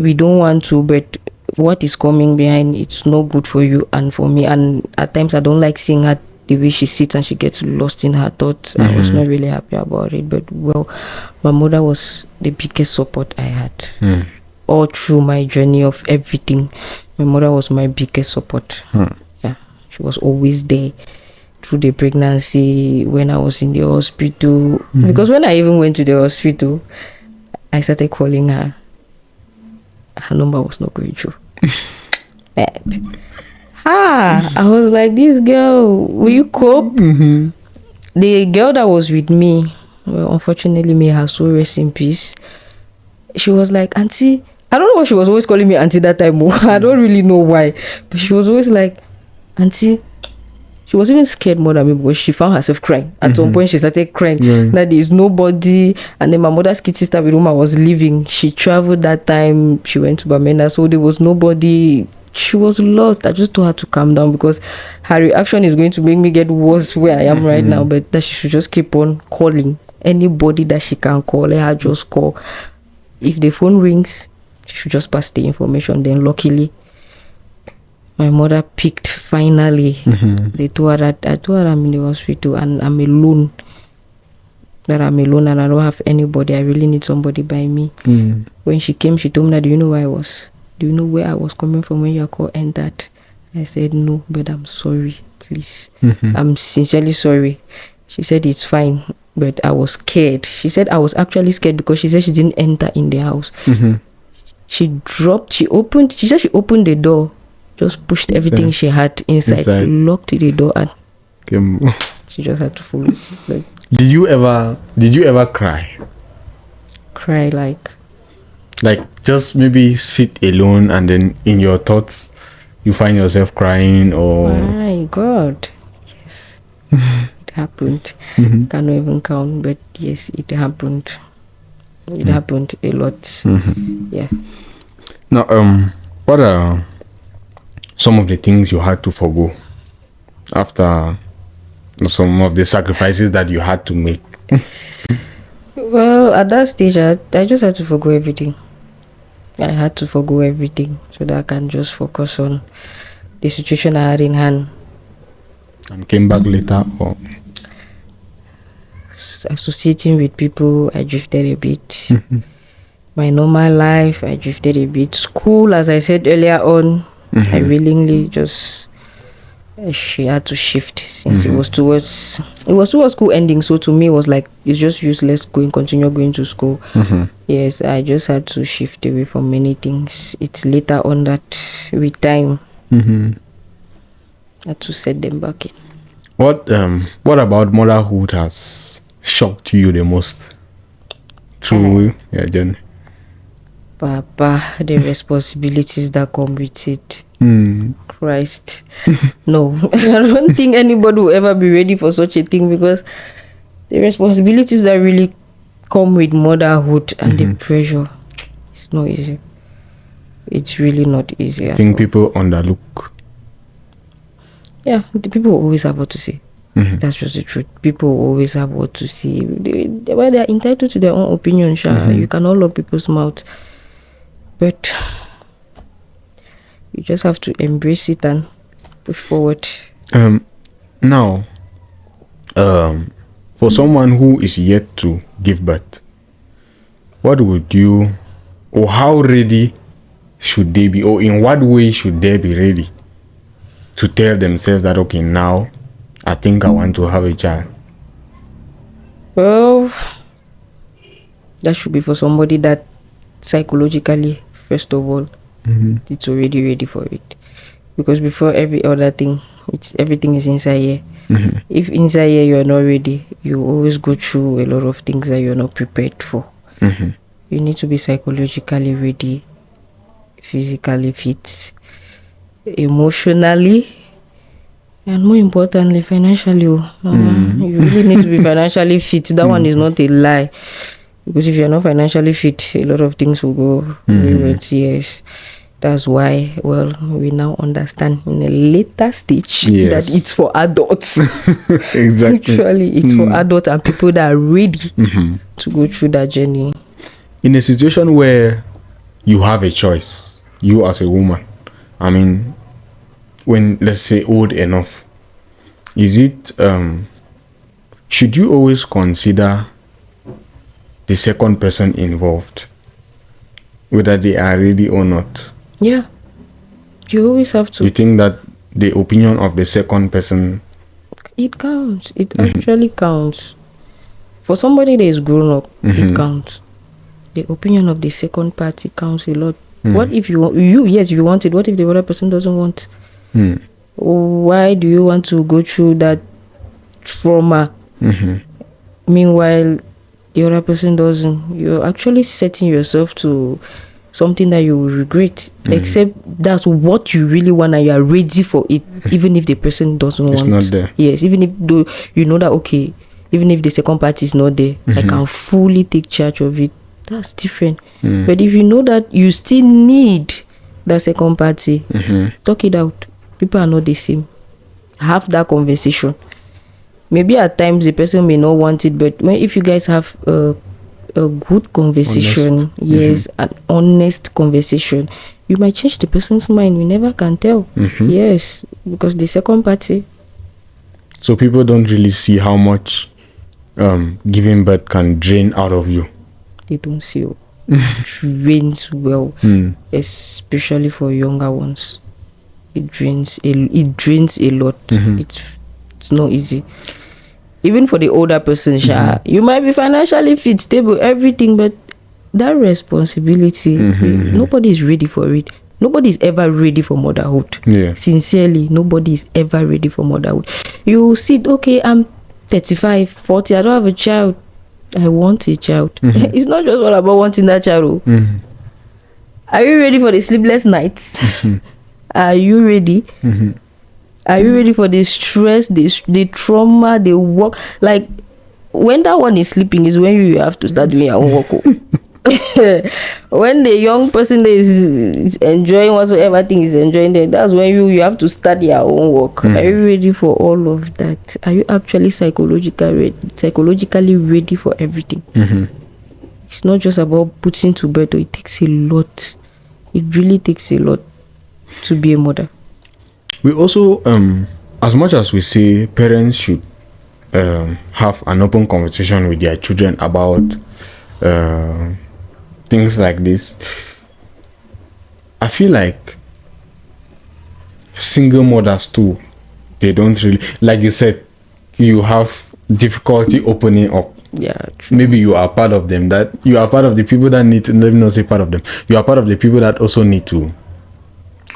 we don't want to, but what is coming behind, it's not good for you and for me. And at times, I don't like seeing her the way she sits and she gets lost in her thoughts. I was not really happy about it. But well, my mother was the biggest support I had. All through my journey of everything, my mother was my biggest support. Yeah, she was always there through the pregnancy, when I was in the hospital. Because when I even went to the hospital, I started calling her. Her number was not going through. Bad. I was like, this girl, will you cope? The girl that was with me, well, unfortunately, may her soul rest in peace. She was like, Auntie, I don't know why she was always calling me Auntie that time. I don't really know why, but she was always like, Auntie. She was even scared more than me, because she found herself crying. At some point, she started crying that there is nobody. And then my mother's kid sister with whom I was living, she traveled that time. She went to Bamenda, so there was nobody. She was lost. I just told her to calm down, because her reaction is going to make me get worse where I am right now. But that she should just keep on calling anybody that she can call. Let her just call. If the phone rings, she should just pass the information. Then luckily, my mother picked finally. They told her that I told her I'm in the hospital and I'm alone. That I'm alone and I don't have anybody. I really need somebody by me. When she came, she told me that, do you know where I was? Do you know where I was coming from when your call entered? I said, no, but I'm sorry, please. I'm sincerely sorry. She said, it's fine, but I was scared. She said I was actually scared because she said she didn't enter in the house. She opened the door, just pushed everything she had inside, locked the door, and she just had to follow. Like, did you ever cry? Cry like just maybe sit alone and then in your thoughts you find yourself crying? Or my God, yes. It happened. Cannot even count, but yes, it happened. It happened a lot. Yeah. Now, what are some of the things you had to forgo after some of the sacrifices that you had to make? Well, at that stage, I just had to forgo everything. I had to forgo everything so that I can just focus on the situation I had in hand. And came back later, or associating with people, I drifted a bit. My normal life, I drifted a bit. School, as I said earlier on, I willingly just she had to shift since it was towards school ending. So to me, it was like it's just useless continue going to school. Yes, I just had to shift away from many things. It's later on that with time, I had to set them back in. What about motherhood has shocked you the most through your journey? Papa, the responsibilities that come with it. Christ. No, I don't think anybody will ever be ready for such a thing, because the responsibilities that really come with motherhood and the pressure, it's not easy. It's really not easy. I think people underlook. Yeah, the people always have what to say. That's just the truth. People always have what to say. They are entitled to their own opinion. You cannot lock people's mouth, but you just have to embrace it and push forward. Now, for someone who is yet to give birth, what would you, or how ready should they be, or in what way should they be ready to tell themselves that, okay, now I think I want to have a child? Well, that should be for somebody that psychologically, first of all, it's already ready for it. Because before every other thing, everything is inside here. If inside here you are not ready, you always go through a lot of things that you're not prepared for. You need to be psychologically ready, physically fit, emotionally, and more importantly, financially. You really need to be financially fit. That one is not a lie. Because if you're not financially fit, a lot of things will go wayward. Yes. That's why, well, we now understand in a later stage that it's for adults. Exactly. Actually, it's for adults and people that are ready to go through that journey. In a situation where you have a choice, you as a woman, I mean, when, let's say, old enough, is it, should you always consider the second person involved, whether they are ready or not? Yeah, you always have to. You think that the opinion of the second person, it counts? It actually counts. For somebody that is grown up, it counts. The opinion of the second party counts a lot. What if you want it? What if the other person doesn't want? Why do you want to go through that trauma? Meanwhile, the other person doesn't. You're actually setting yourself to something that you will regret. Except that's what you really want and you are ready for it, even if the person doesn't want. It's not there. Yes, even if you know that, okay, even if the second party is not there, I can fully take charge of it. That's different. But if you know that you still need that second party, talk it out. People are not the same. Have that conversation. Maybe at times the person may not want it, but if you guys have a good conversation, an honest conversation, you might change the person's mind. We never can tell. Yes, because the second party. So people don't really see how much giving birth can drain out of you. They don't see it drains well, especially for younger ones. It drains a lot. It's not easy. Even for the older person, you might be financially fit, stable, everything, but that responsibility, nobody is ready for it. Nobody is ever ready for motherhood. Sincerely, nobody is ever ready for motherhood. You see, okay, I'm 35, 40, I don't have a child. I want a child. It's not just all about wanting that child. Are you ready for the sleepless nights? Are you ready? Are you ready for the stress, the trauma, the work? Like, when that one is sleeping is when you have to start doing your own work. When the young person is enjoying whatsoever thing is enjoying, that's when you have to start your own work. Are you ready for all of that? Are you actually psychologically ready for everything? It's not just about putting to bed. It takes a lot. it really takes a lot to be a mother. We also, as much as we say parents should have an open conversation with their children about things like this, I feel like single mothers too, they don't really, like you said, you have difficulty opening up. Yeah, true. Maybe you are part of them, that you are part of the people that need to, let me not say part of them, you are part of the people that also need to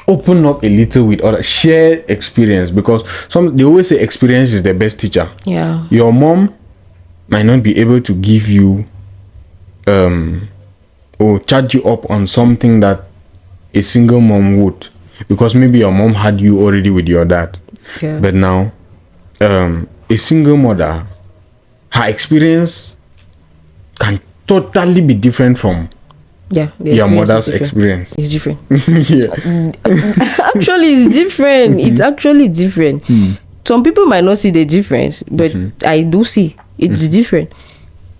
open up a little with other, share experience, because they always say experience is the best teacher. Yeah. Your mom might not be able to give you or charge you up on something that a single mom would, because maybe your mom had you already with your dad. Yeah. But now a single mother, her experience can totally be different from your mother's experience. It's different. Yeah. Actually, it's different. It's actually different. Some people might not see the difference, but I do see it's different.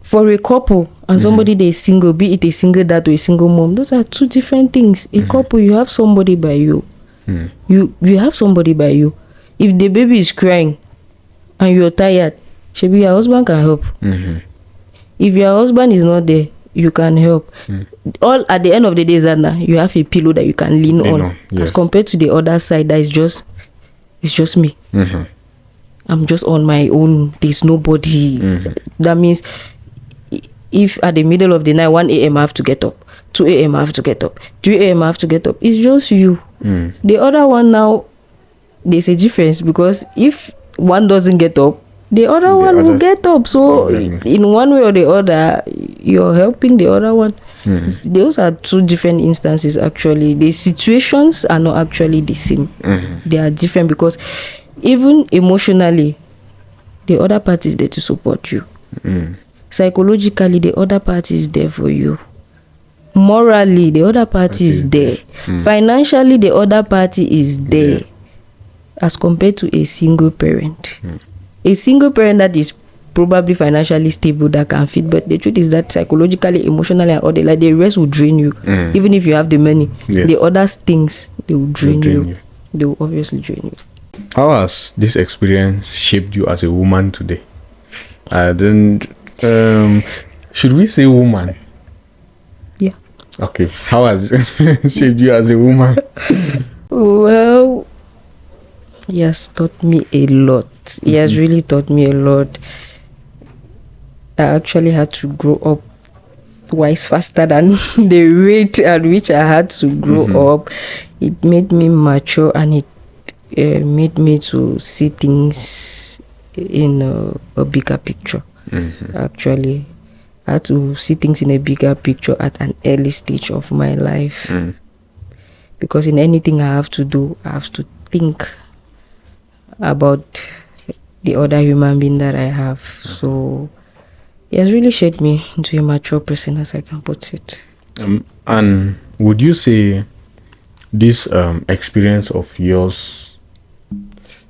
For a couple and somebody that is single, be it a single dad or a single mom, those are two different things. A couple, you have somebody by you. You have somebody by you. If the baby is crying and you're tired, maybe your husband can help. If your husband is not there, you can help. All at the end of the day, Zana, you have a pillow that you can lean on. Yes. As compared to the other side, that is just, it's just me. I'm just on my own. There's nobody. That means if at the middle of the night, 1 a.m. I have to get up, 2 a.m. I have to get up, 3 a.m. I have to get up, it's just you. The other one now, there's a difference, because if one doesn't get up, the other one will get up. So in one way or the other, you're helping the other one. Those are two different instances. Actually, the situations are not actually the same. They are different, because even emotionally, the other party is there to support you. Psychologically, the other party is there for you. Morally, the other party is there. Financially, the other party is there. As compared to a single parent. A single parent that is probably financially stable, that can feed, but the truth is that psychologically, emotionally, and all the, like, the rest will drain you. Even if you have the money, the other things, they will drain you. They will obviously drain you. How has this experience shaped you as a woman today? I don't. Should we say woman? Yeah. Okay. How has this experience shaped you as a woman? Well, he has taught me a lot. He has really taught me a lot. I actually had to grow up twice faster than the rate at which I had to grow up. It made me mature, and it made me to see things in a bigger picture. Actually, I had to see things in a bigger picture at an early stage of my life. Because in anything I have to do, I have to think about the other human being that I have. So it has really shaped me into a mature person, as I can put it. And would you say this experience of yours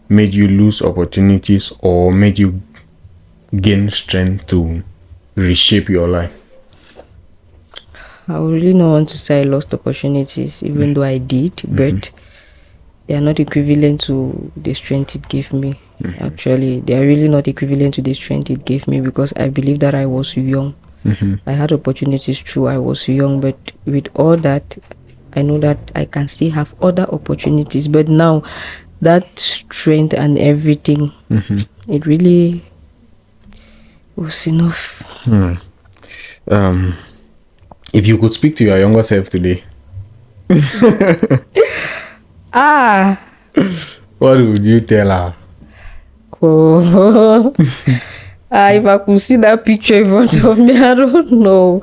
made you lose opportunities, or made you gain strength to reshape your life? I would really not want to say I lost opportunities, even though I did, but they are not equivalent to the strength it gave me. Actually, they are really not equivalent to the strength it gave me, because I believe that I was young. I had opportunities through I was young, but with all that, I know that I can still have other opportunities. But now, that strength and everything, it really was enough. If you could speak to your younger self today, what would you tell her? If I could see that picture in front of me, I don't know.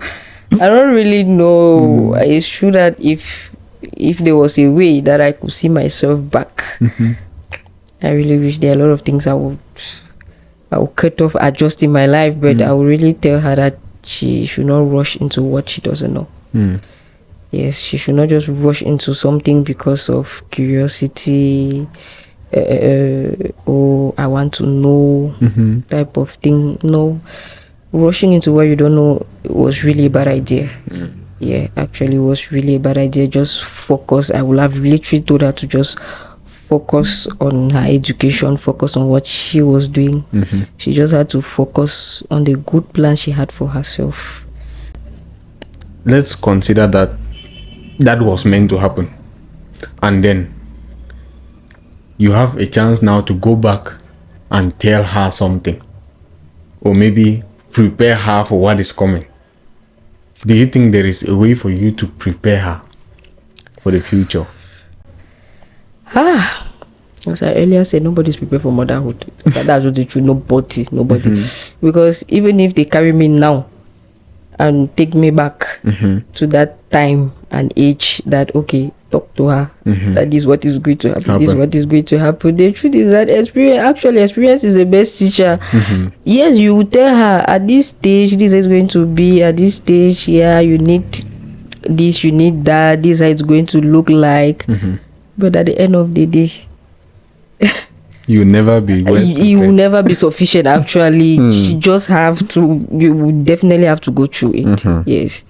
I don't really know. It's true that if there was a way that I could see myself back, I really wish there are a lot of things I would cut off, adjust in my life, but I would really tell her that she should not rush into what she doesn't know. Yes, she should not just rush into something because of curiosity, or I want to know type of thing. No, rushing into what you don't know was really a bad idea. Yeah, actually, it was really a bad idea. Just focus. I would have literally told her to just focus on her education, focus on what she was doing. She just had to focus on the good plan she had for herself. Let's consider that was meant to happen, and then you have a chance now to go back and tell her something, or maybe prepare her for what is coming. Do you think there is a way for you to prepare her for the future? As I earlier said, nobody's prepared for motherhood. That's what the truth. Nobody. Because even if they carry me now and take me back to that time and age, that okay, talk to her, that is what is going to happen. This is what is going to happen. The truth is that experience is the best teacher. Yes, you will tell her at this stage this is going to be, at this stage, yeah, you need this, you need that, this is how it's going to look like. But at the end of the day, you will never be you will never be sufficient. Actually, you just have to, you will definitely have to go through it. Yes.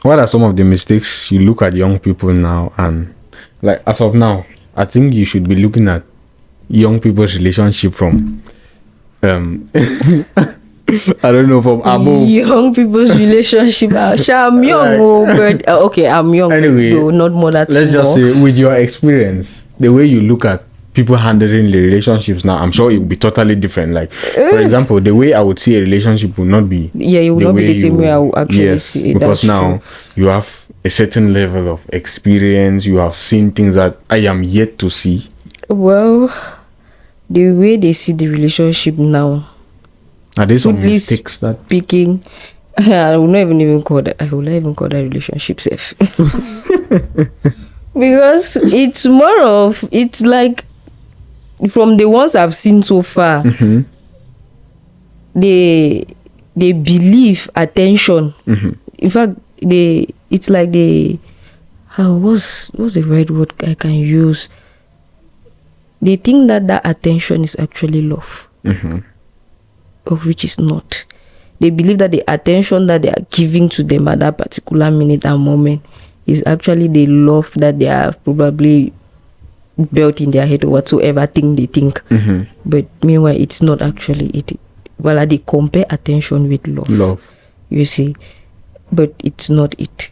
What are some of the mistakes you look at young people now, and like as of now, I think you should be looking at young people's relationship from I don't know, from above. Young people's relationship. I'm young, but okay, I'm young. Anyway, though, not more that let's small. just say, with your experience, the way you look at people handling the relationships now, I'm sure it will be totally different. Like, for example, the way I would see a relationship will not be. Yeah, it will not be the same way I will actually see it. Because That's now true. you have a certain level of experience. You have seen things that I am yet to see. Well, the way they see the relationship now, Are there some Goodly mistakes that? speaking, I will not even call that. I will not even call that relationship safe. Because it's more of, it's like, from the ones I've seen so far, they believe attention. In fact, it's like what's the right word I can use? They think that attention is actually love, of which is not. They believe that the attention that they are giving to them at that particular minute and moment is actually the love that they are probably built in their head or whatsoever thing they think. But meanwhile, it's not actually it. Well, they compare attention with love. You see, but it's not it.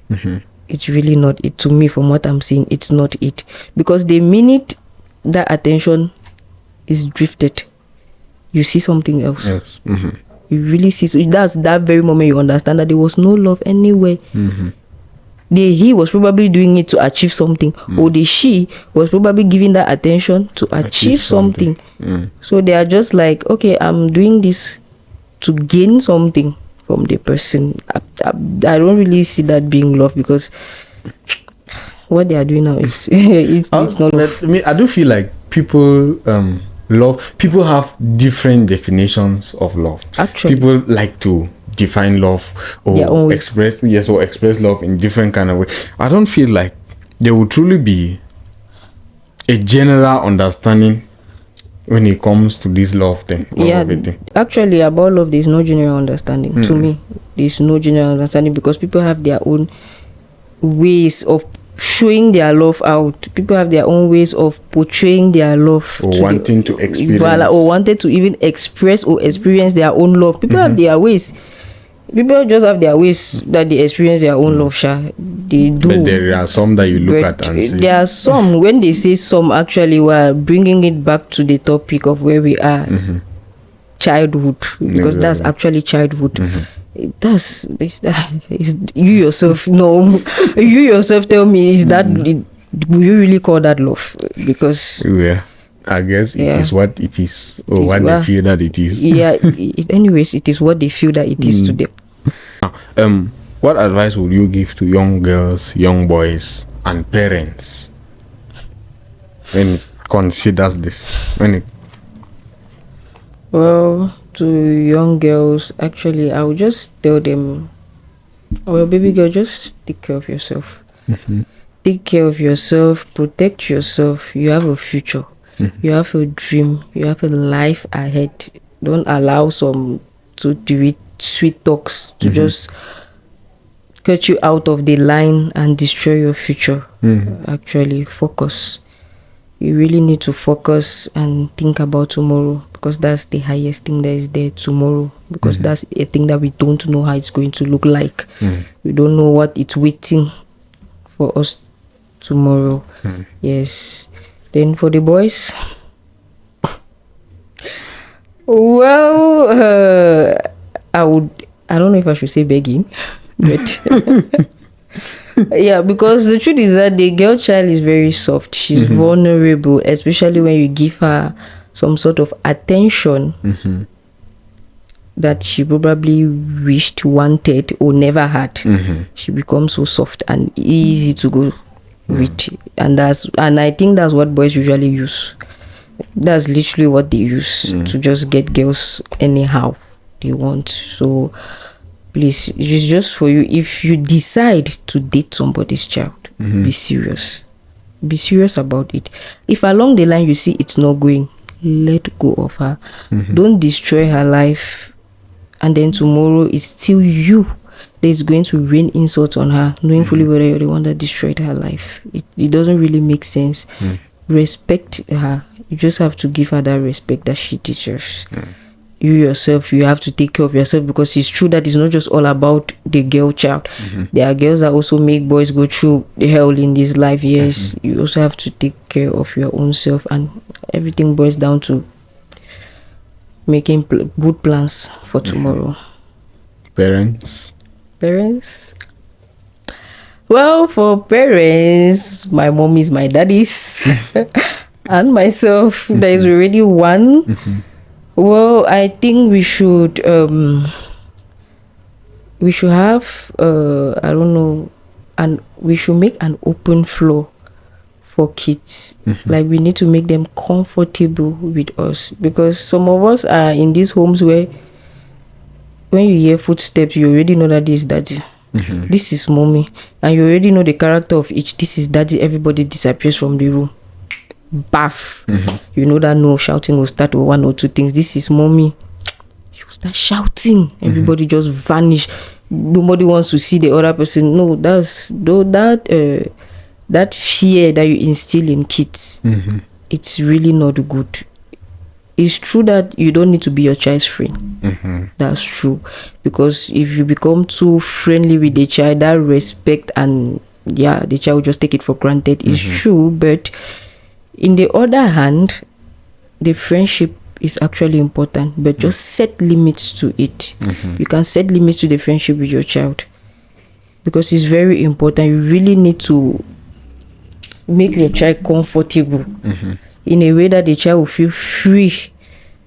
It's really not it. To me, from what I'm seeing, it's not it. Because the minute that attention is drifted, you see something else. Yes. You really see. So that's that very moment you understand that there was no love anywhere. He was probably doing it to achieve something, or she was probably giving that attention to achieve something. So they are just like, okay, I'm doing this to gain something from the person. I don't really see that being love, because what they are doing now is it's not love. I do feel like people people have different definitions of love. Actually, people like to define love or express love in different kind of way. I don't feel like there will truly be a general understanding when it comes to this love thing. Actually, about love, there's no general understanding. To me, there's no general understanding, because people have their own ways of showing their love out. People have their own ways of portraying their love, or wanting to experience, or wanted to even express or experience their own love. People have their ways. People just have their ways that they experience their own love. They do. But there are some that you look at and see. There are some. When they say some, actually, we're bringing it back to the topic of where we are, childhood, because that's actually childhood. You yourself know. You yourself tell me, is that will you really call that love? Because I guess it is what it is, or what they feel that it is. Anyways, it is what they feel that it is to them. What advice would you give to young girls, young boys, and parents when it considers this? Well, to young girls, actually, I would just tell them, well, baby girl, just take care of yourself. Take care of yourself, protect yourself. You have a future. You have a dream. You have a life ahead. Don't allow some to do it sweet talks to just cut you out of the line and destroy your future. Actually, focus. You really need to focus and think about tomorrow, because that's the highest thing that is there, tomorrow, because that's a thing that we don't know how it's going to look like. We don't know what it's waiting for us tomorrow. Yes. Then for the boys, well, I don't know if I should say begging, but yeah, because the truth is that the girl child is very soft. She's vulnerable, especially when you give her some sort of attention that she probably wished, wanted, or never had. She becomes so soft and easy to go with, and I think that's what boys usually use. That's literally what they use to just get girls anyhow they want. So please, it's just for you. If you decide to date somebody's child, be serious. Be serious about it. If along the line you see it's not going, let go of her. Don't destroy her life, and then tomorrow it's still you that is going to rain insults on her, knowing fully whether you're the one that destroyed her life. It doesn't really make sense. Respect her. You just have to give her that respect that she deserves. You yourself, you have to take care of yourself, because it's true that it's not just all about the girl child. There are girls that also make boys go through the hell in this life. Yes, you also have to take care of your own self, and everything boils down to making good plans for tomorrow. Parents? Well, for parents, my mom is my daddy's and myself, there is already one. Well, I think we should have I don't know, and we should make an open floor for kids. Like, we need to make them comfortable with us, because some of us are in these homes where when you hear footsteps, you already know that this is daddy, this is mommy, and you already know the character of each. This is daddy, everybody disappears from the room. Bath. You know that no shouting will start with one or two things. This is mommy, she will start shouting, everybody just vanish, nobody wants to see the other person. No, that's that fear that you instill in kids, it's really not good. It's true that you don't need to be your child's friend. That's true, because if you become too friendly with the child, that respect and the child will just take it for granted. It's true, but in the other hand, the friendship is actually important, but just set limits to it. You can set limits to the friendship with your child, because it's very important. You really need to make your child comfortable in a way that the child will feel free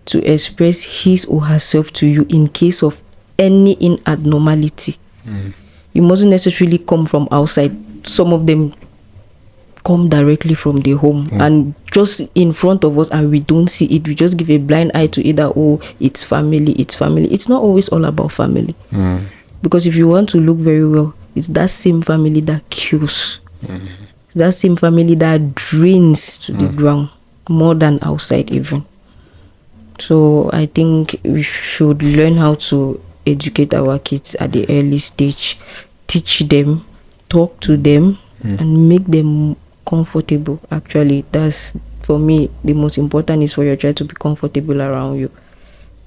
to express his or herself to you in case of any abnormality. You mustn't necessarily come from outside. Some of them come directly from the home and just in front of us, and we don't see it. We just give a blind eye to either, oh, it's family. It's not always all about family, because if you want to look very well, it's that same family that kills. That same family that drains to the ground more than outside even. So I think we should learn how to educate our kids at the early stage, teach them, talk to them, and make them comfortable. Actually, that's, for me, the most important is for your child to be comfortable around you.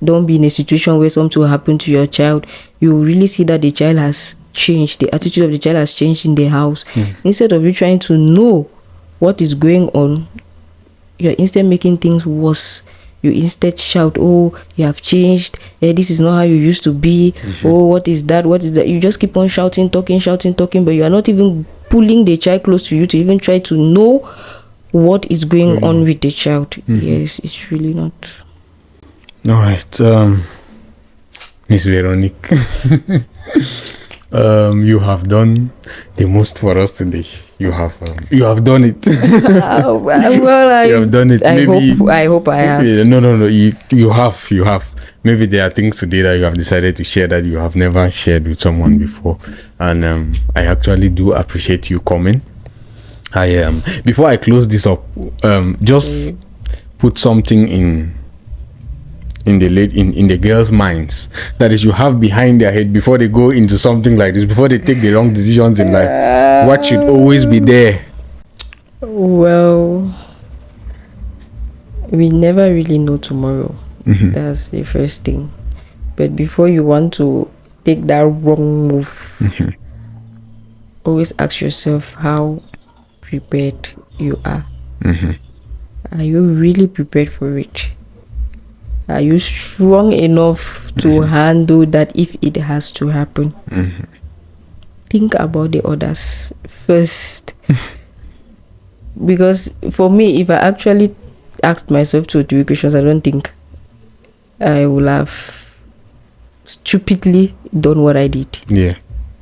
Don't be in a situation where something will happen to your child. You will really see that the child has changed, the attitude of the child has changed in the house. Instead of you trying to know what is going on, you're instead making things worse. You instead shout, oh, you have changed, this is not how you used to be. Oh, what is that, you just keep on shouting, talking, but you are not even pulling the child close to you to even try to know what is going on with the child. Yes, it's really not. All right, Miss Veronique, you have done the most for us today. You have done it. Well, you have done it. I hope I have. No. You have. Maybe there are things today that you have decided to share that you have never shared with someone before, and I actually do appreciate you coming. Before I close this up, just put something in the girls' minds that they should have behind their head before they go into something like this, before they take the wrong decisions in life? What should always be there? Well, we never really know tomorrow. That's the first thing. But before you want to take that wrong move, always ask yourself how prepared you are. Are you really prepared for it? Are you strong enough to handle that if it has to happen? Think about the others first. Because for me, if I actually asked myself 2 or 3 questions, I don't think I will have stupidly done what I did. Yeah.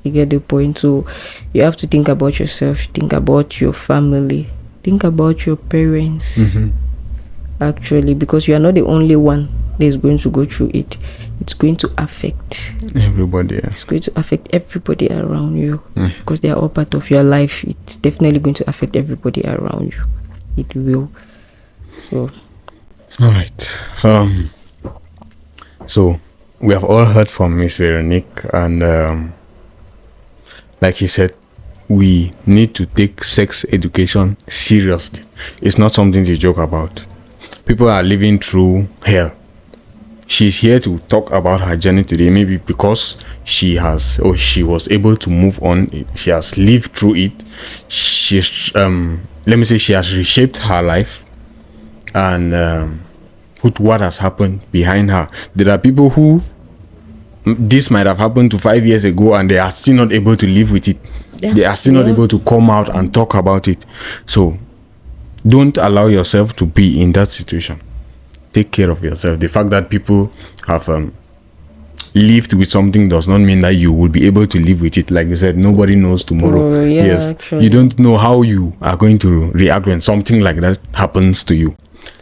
You get the point? So you have to think about yourself, think about your family, think about your parents. Actually, because you are not the only one that is going to go through it. It's going to affect everybody. It's going to affect everybody around you, because they are all part of your life. It's definitely going to affect everybody around you. It will. So all right. So we have all heard from Miss Veronique, and like he said, we need to take sex education seriously. It's not something to joke about. People are living through hell. She's here to talk about her journey today, maybe because she was able to move on. She has lived through it. She's let me say she has reshaped her life and put what has happened behind her. There are people who this might have happened to 5 years ago and they are still not able to live with it. They are still not able to come out and talk about it. So don't allow yourself to be in that situation. Take care of yourself. The fact that people have lived with something does not mean that you will be able to live with it. Like you said, nobody knows tomorrow. Yes, actually. You don't know how you are going to react when something like that happens to you.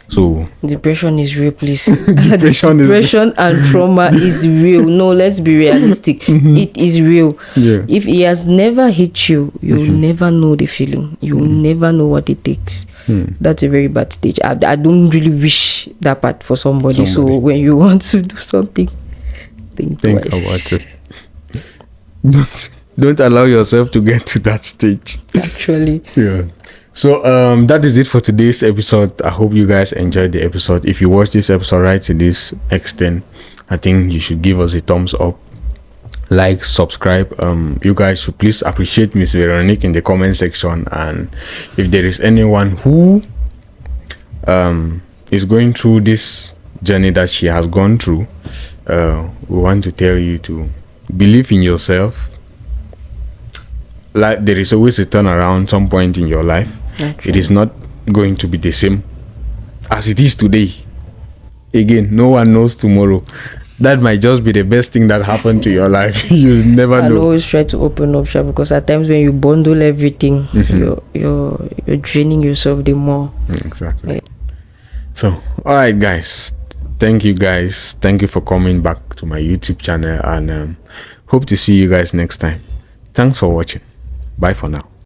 So depression is real, please. Depression and trauma is real. No, let's be realistic. It is real. Yeah. If it has never hit you, you'll never know the feeling. You'll never know what it takes. That's a very bad stage. I don't really wish that part for somebody. So when you want to do something, think twice. About it. Don't allow yourself to get to that stage. Actually. Yeah. So that is it for today's episode. I hope you guys enjoyed the episode. If you watched this episode right to this extent, I think you should give us a thumbs up, like, subscribe. You guys should please appreciate Miss Veronique in the comment section, and if there is anyone who is going through this journey that she has gone through, we want to tell you to believe in yourself. Like, there is always a turnaround some point in your life. Actually. It is not going to be the same as it is today. Again, no one knows tomorrow. That might just be the best thing that happened to your life. You never know. I always try to open up shop, because at times when you bundle everything, you're draining yourself the more. Exactly. So, all right, guys. Thank you, guys. Thank you for coming back to my YouTube channel, and hope to see you guys next time. Thanks for watching. Bye for now.